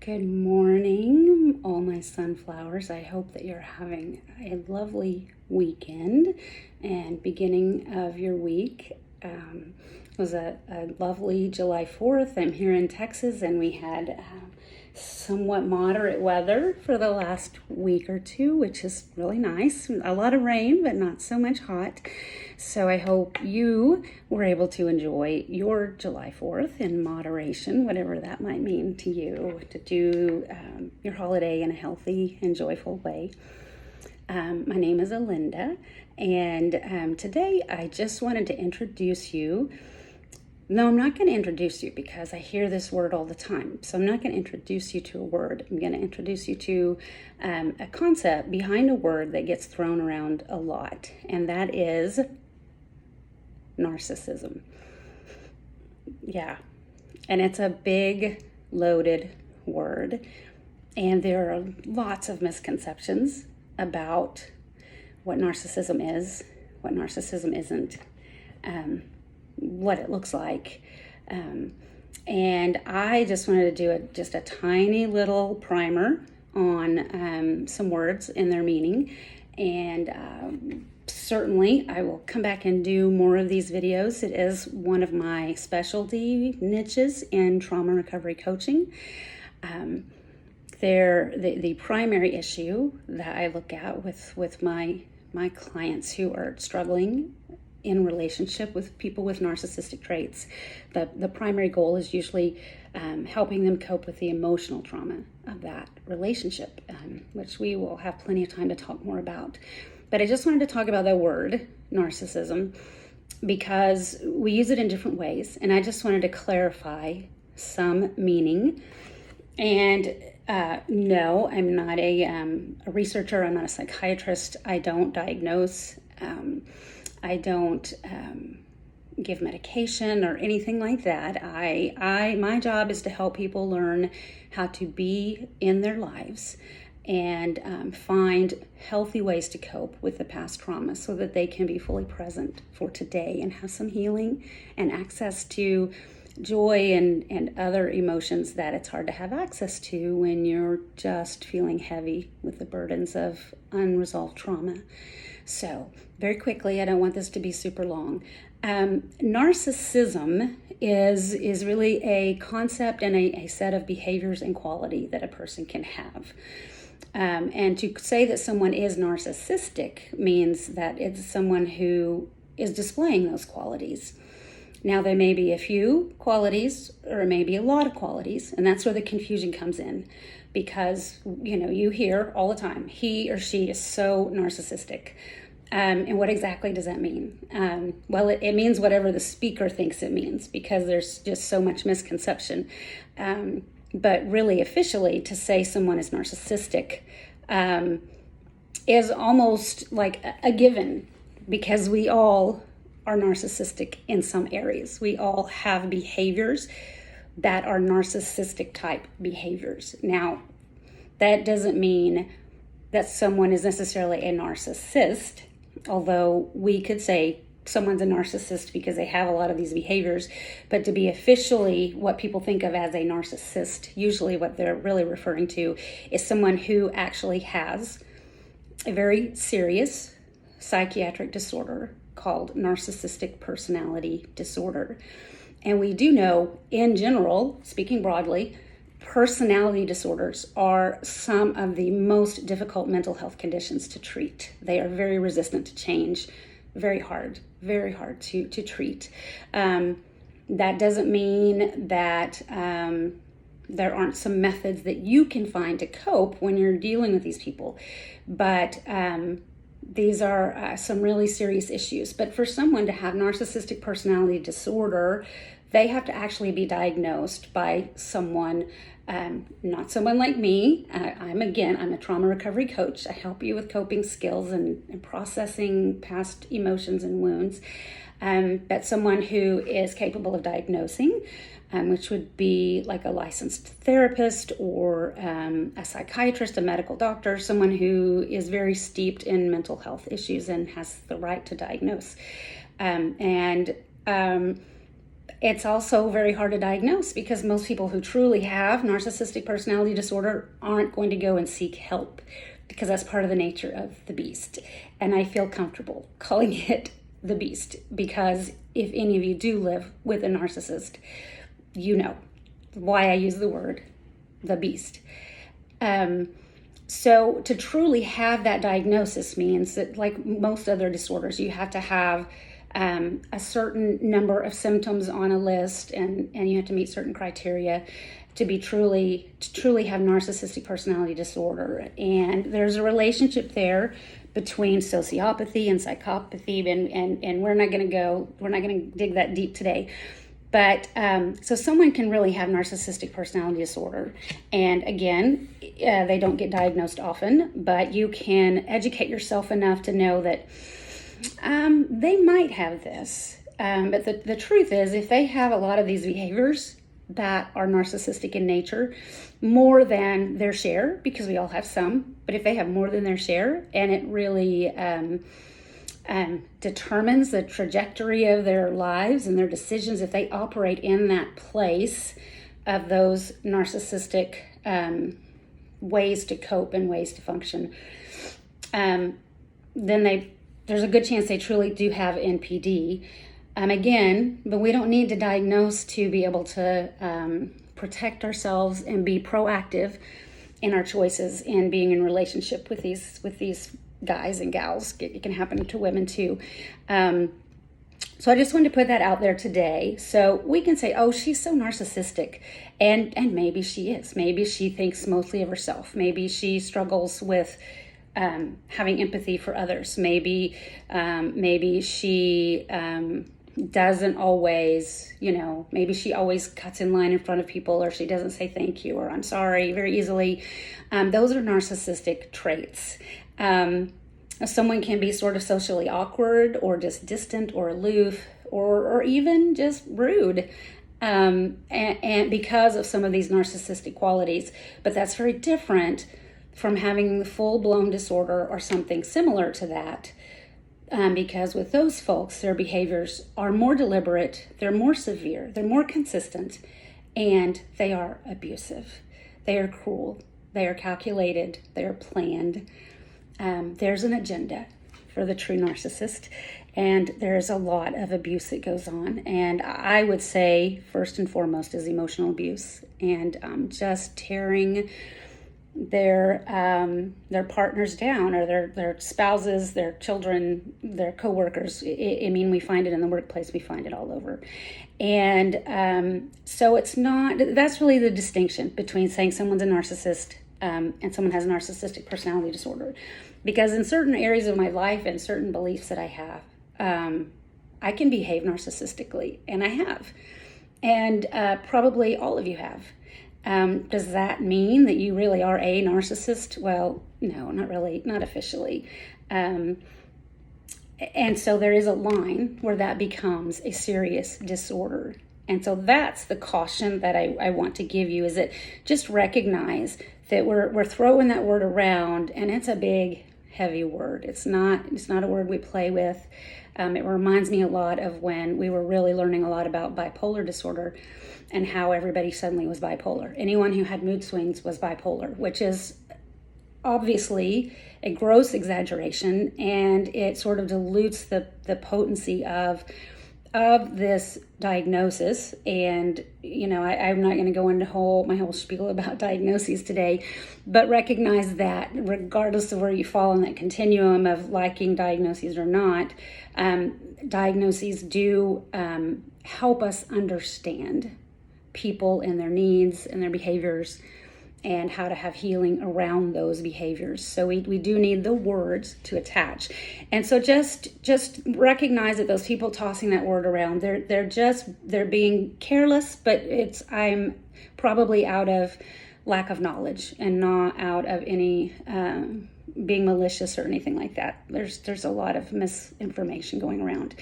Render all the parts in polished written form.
Good morning, all my sunflowers. I hope that you're having a lovely weekend and beginning of your week. It was a lovely July 4th. I'm here in Texas and we had somewhat moderate weather for the last week or two, which is really nice. A lot of rain, but not so much hot. So I hope you were able to enjoy your July 4th in moderation, whatever that might mean to you, to do your holiday in a healthy and joyful way. My name is Alinda, and today I just wanted to introduce you. No, I'm not going to introduce you because I hear this word all the time. So I'm not going to introduce you to a word. I'm going to introduce you to a concept behind a word that gets thrown around a lot, and that is narcissism. Yeah, and it's a big, loaded word, and there are lots of misconceptions about what narcissism is, what narcissism isn't, what it looks like. And I just wanted to do just a tiny little primer on some words and their meaning. And certainly I will come back and do more of these videos. It is one of my specialty niches in trauma recovery coaching. The primary issue that I look at with my clients who are struggling in relationship with people with narcissistic traits, the primary goal is usually helping them cope with the emotional trauma of that relationship, which we will have plenty of time to talk more about. But I just wanted to talk about the word narcissism because we use it in different ways, and I just wanted to clarify some meaning. And no, I'm not a researcher. I'm not a psychiatrist. I don't diagnose. I don't give medication or anything like that. My job is to help people learn how to be in their lives and find healthy ways to cope with the past trauma so that they can be fully present for today and have some healing and access to joy and other emotions that it's hard to have access to when you're just feeling heavy with the burdens of unresolved trauma. So very quickly, I don't want this to be super long. Narcissism is really a concept and a set of behaviors and quality that a person can have. And to say that someone is narcissistic means that it's someone who is displaying those qualities. Now, there may be a few qualities or maybe a lot of qualities, and that's where the confusion comes in because, you hear all the time, he or she is so narcissistic. And what exactly does that mean? Well, it means whatever the speaker thinks it means because there's just so much misconception. But really, officially, to say someone is narcissistic is almost like a given because we all are narcissistic in some areas. We all have behaviors that are narcissistic type behaviors. Now, that doesn't mean that someone is necessarily a narcissist, although we could say someone's a narcissist because they have a lot of these behaviors. But to be officially what people think of as a narcissist, usually what they're really referring to is someone who actually has a very serious psychiatric disorder called Narcissistic Personality Disorder. And we do know, in general, speaking broadly, personality disorders are some of the most difficult mental health conditions to treat. They are very resistant to change, very hard to treat. That doesn't mean that there aren't some methods that you can find to cope when you're dealing with these people. But these are some really serious issues. But for someone to have narcissistic personality disorder, they have to actually be diagnosed by someone, not someone like me. I'm a trauma recovery coach. I help you with coping skills and processing past emotions and wounds. But someone who is capable of diagnosing, which would be like a licensed therapist or a psychiatrist, a medical doctor, someone who is very steeped in mental health issues and has the right to diagnose. it's also very hard to diagnose because most people who truly have narcissistic personality disorder aren't going to go and seek help because that's part of the nature of the beast. And I feel comfortable calling it the beast because if any of you do live with a narcissist, you know why I use the word the beast. So to truly have that diagnosis means that, like most other disorders, you have to have a certain number of symptoms on a list, and you have to meet certain criteria to truly have narcissistic personality disorder. And there's a relationship there between sociopathy and psychopathy, and we're not going to dig that deep today. But so someone can really have narcissistic personality disorder. And again, they don't get diagnosed often, but you can educate yourself enough to know that they might have this. But the truth is, if they have a lot of these behaviors that are narcissistic in nature, more than their share, because we all have some, but if they have more than their share, and it really determines the trajectory of their lives and their decisions, if they operate in that place of those narcissistic ways to cope and ways to function, then there's a good chance they truly do have NPD. Again, but we don't need to diagnose to be able to protect ourselves and be proactive in our choices and being in relationship with these guys and gals. It can happen to women too. So I just wanted to put that out there today. So we can say, oh, she's so narcissistic. And maybe she is. Maybe she thinks mostly of herself. Maybe she struggles with having empathy for others. Maybe she doesn't always, maybe she always cuts in line in front of people, or she doesn't say thank you or I'm sorry very easily. Those are narcissistic traits. Someone can be sort of socially awkward or just distant or aloof or even just rude. And because of some of these narcissistic qualities, but that's very different from having the full-blown disorder or something similar to that. Because with those folks, their behaviors are more deliberate, they're more severe, they're more consistent, and they are abusive. They are cruel, they are calculated, they are planned. There's an agenda for the true narcissist, and there's a lot of abuse that goes on. And I would say, first and foremost, is emotional abuse and just tearing their partners down, or their spouses, their children, their coworkers. I mean, we find it in the workplace, we find it all over. And so that's really the distinction between saying someone's a narcissist and someone has a narcissistic personality disorder. Because in certain areas of my life and certain beliefs that I have, I can behave narcissistically, and I have. And probably all of you have. Does that mean that you really are a narcissist? Well, no, not really, not officially. And so there is a line where that becomes a serious disorder. And so that's the caution that I want to give you, is that just recognize that we're throwing that word around, and it's a big, heavy word. It's not a word we play with. It reminds me a lot of when we were really learning a lot about bipolar disorder and how everybody suddenly was bipolar. Anyone who had mood swings was bipolar, which is obviously a gross exaggeration, and it sort of dilutes the potency of this diagnosis. And I'm not going to go into my whole spiel about diagnoses today, but recognize that regardless of where you fall on that continuum of liking diagnoses or not, diagnoses do help us understand people and their needs and their behaviors and how to have healing around those behaviors. So we do need the words to attach. And so just recognize that those people tossing that word around, they're being careless, but I'm probably out of lack of knowledge and not out of any being malicious or anything like that. There's a lot of misinformation going around.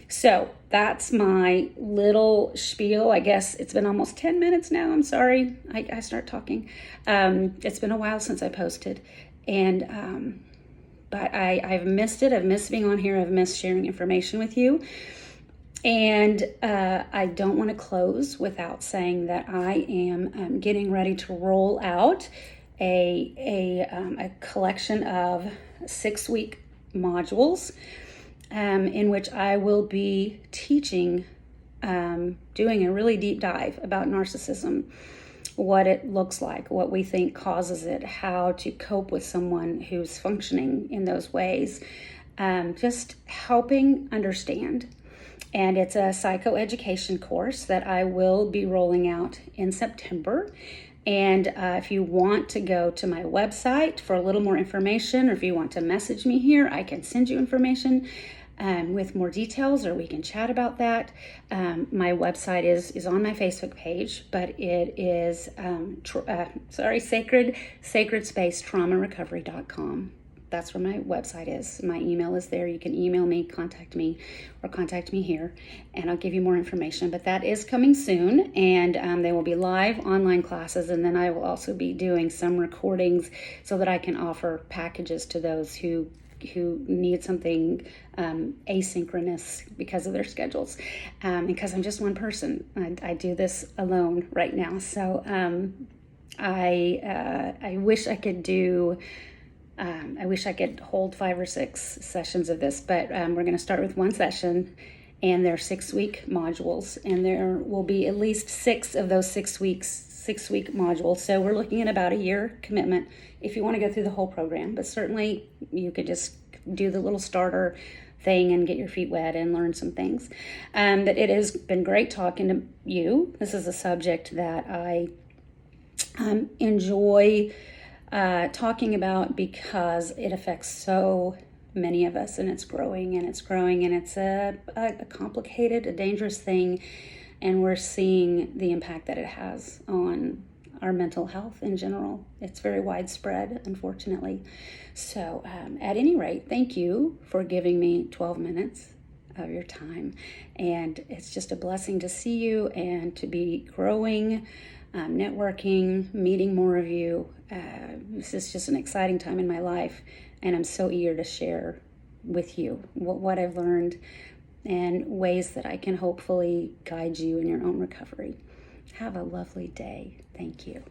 So that's my little spiel. I guess it's been almost 10 minutes now. I'm sorry. I start talking. It's been a while since I posted. But I've missed it. I've missed being on here. I've missed sharing information with you. And I don't want to close without saying that I am getting ready to roll out a collection of 6-week modules in which I will be teaching, doing a really deep dive about narcissism, what it looks like, what we think causes it, how to cope with someone who's functioning in those ways, just helping understand. And it's a psychoeducation course that I will be rolling out in September. And if you want to go to my website for a little more information, or if you want to message me here, I can send you information with more details, or we can chat about that. My website is on my Facebook page, but it is sacredspacetraumarecovery.com. That's where my website is. My email is there. You can email me, contact me, or contact me here, and I'll give you more information. But that is coming soon, and they will be live online classes, and then I will also be doing some recordings so that I can offer packages to those who need something asynchronous because of their schedules. Because I'm just one person. I do this alone right now. So I wish I could do... I wish I could hold 5 or 6 sessions of this, but we're going to start with one session, and they're 6-week modules, and there will be at least 6 of those 6-week modules. So we're looking at about a year commitment if you want to go through the whole program, but certainly you could just do the little starter thing and get your feet wet and learn some things. But it has been great talking to you. This is a subject that I enjoy talking about because it affects so many of us, and it's growing and it's growing, and it's a complicated, a dangerous thing, and we're seeing the impact that it has on our mental health in general. It's very widespread, unfortunately. So at any rate, thank you for giving me 12 minutes of your time, and it's just a blessing to see you and to be growing, networking, meeting more of you. This is just an exciting time in my life, and I'm so eager to share with you what I've learned and ways that I can hopefully guide you in your own recovery. Have a lovely day. Thank you.